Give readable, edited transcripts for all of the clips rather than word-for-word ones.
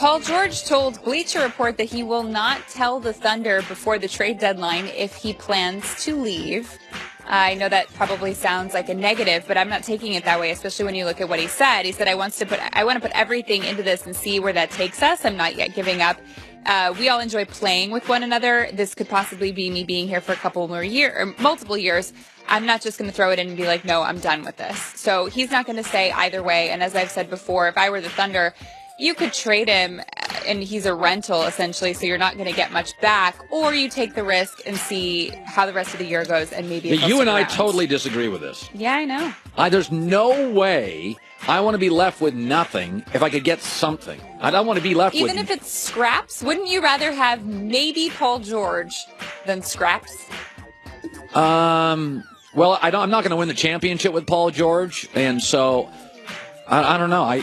Paul George told Bleacher Report that he will not tell the Thunder before the trade deadline if he plans to leave. I know that probably sounds like a negative, but I'm not taking it that way, especially when you look at what he said. He said, I want to put everything into this and see where that takes us. I'm not yet giving up. We all enjoy playing with one another. This could possibly be me being here for a couple more years or multiple years. I'm not just going to throw it in and be like, no, I'm done with this. So he's not going to say either way. And as I've said before, if I were the Thunder, you could trade him and he's a rental essentially, so you're not going to get much back, or you take the risk and see how the rest of the year goes and maybe you and I totally disagree with this. Yeah, I know. There's no way I want to be left with nothing if I could get something. I don't want to be left with... Even if it's scraps? Wouldn't you rather have maybe Paul George than scraps? Well, I'm not going to win the championship with Paul George, and so I don't know.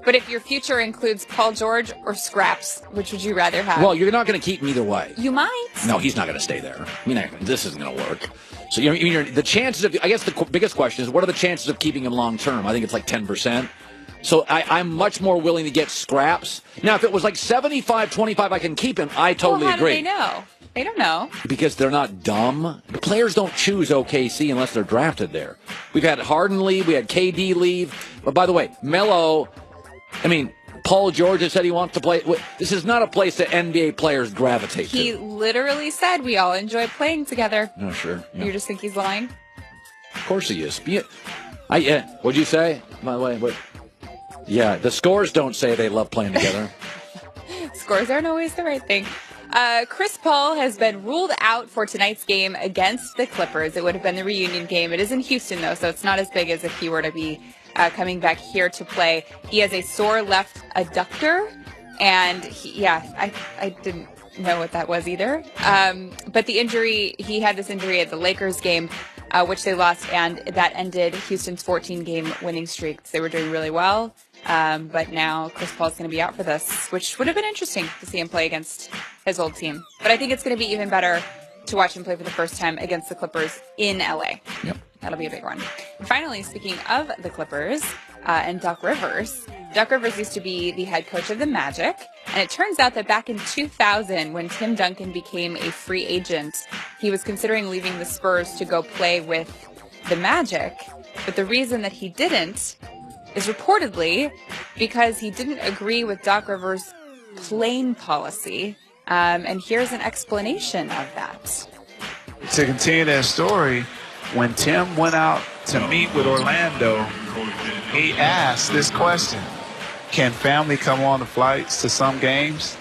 But if your future includes Paul George or scraps, which would you rather have? Well, you're not going to keep him either way. You might. No, he's not going to stay there. I mean, this isn't going to work. So the chances of, I guess the biggest question is, what are the chances of keeping him long term? I think it's like 10%. So I'm much more willing to get scraps. Now, if it was like 75-25, I can keep him. I totally agree. How do they know? They don't know. Because they're not dumb. The players don't choose OKC unless they're drafted there. We've had Harden leave. We had KD leave. But by the way, Melo... Paul George has said he wants to play. This is not a place that NBA players gravitate to. He literally said we all enjoy playing together. Oh, sure. Yeah. You just think he's lying? Of course he is. What'd you say, by the way? Yeah, the scores don't say they love playing together. Scores aren't always the right thing. Chris Paul has been ruled out for tonight's game against the Clippers. It would have been the reunion game. It is in Houston, though, so it's not as big as if he were to be coming back here to play. He has a sore left adductor, and I didn't know what that was either. But the injury, he had this injury at the Lakers game, which they lost, and that ended Houston's 14-game winning streak. They were doing really well, but now Chris Paul's going to be out for this, which would have been interesting to see him play against his old team. But I think it's going to be even better to watch him play for the first time against the Clippers in LA. Yep. That'll be a big one. And finally, speaking of the Clippers and Doc Rivers used to be the head coach of the Magic. And it turns out that back in 2000, when Tim Duncan became a free agent, he was considering leaving the Spurs to go play with the Magic. But the reason that he didn't is reportedly because he didn't agree with Doc Rivers' plane policy. And here's an explanation of that. To continue that story, when Tim went out to meet with Orlando, he asked this question: can family come on the flights to some games?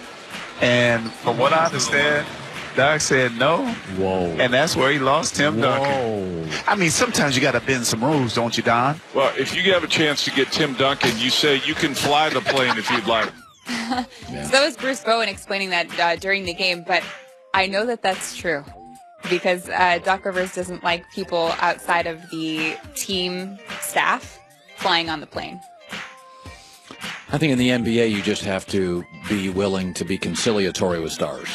And from what I understand, Doc said no. Whoa. And that's where he lost Tim Duncan. Sometimes you got to bend some rules, don't you, Don? Well, if you have a chance to get Tim Duncan, you say you can fly the plane if you'd like. Yeah. So that was Bruce Bowen explaining that during the game, but I know that that's true because Doc Rivers doesn't like people outside of the team staff flying on the plane. I think in the NBA you just have to be willing to be conciliatory with stars.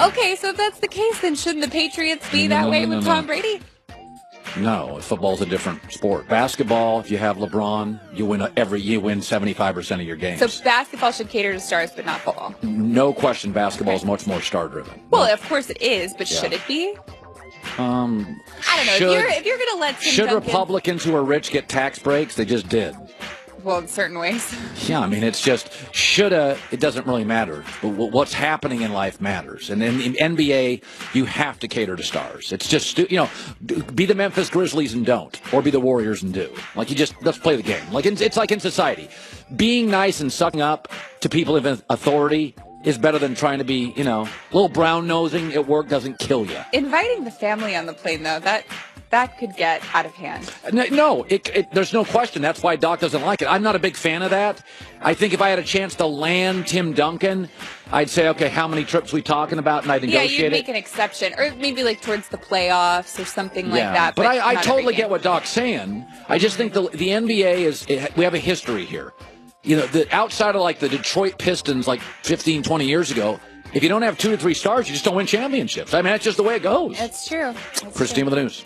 Okay, so if that's the case, then shouldn't the Patriots be that way with Tom Brady? No, football's a different sport. Basketball, if you have LeBron, you win 75% of your games. So basketball should cater to stars, but not football. No question, basketball is much more star-driven. Well, of course it is, but should it be? I don't know. If you're going to let Tim Duncan... Republicans who are rich get tax breaks? They just did. Well, in certain ways. Yeah, it's just shoulda. It doesn't really matter. But what's happening in life matters. And in the NBA, you have to cater to stars. It's just, be the Memphis Grizzlies and don't, or be the Warriors and do. Let's play the game. It's like in society. Being nice and sucking up to people in authority is better than trying to be, a little brown-nosing at work doesn't kill you. Inviting the family on the plane, though, that could get out of hand. No, there's no question. That's why Doc doesn't like it. I'm not a big fan of that. I think if I had a chance to land Tim Duncan, I'd say, okay, how many trips we talking about, and I'd negotiate it. Yeah, you'd make an exception, or maybe towards the playoffs or something like that. But I totally get what Doc's saying. I just think the NBA we have a history here. Outside of the Detroit Pistons 15, 20 years ago, if you don't have 2 to 3 stars, you just don't win championships. That's just the way it goes. That's true. Christine with the news.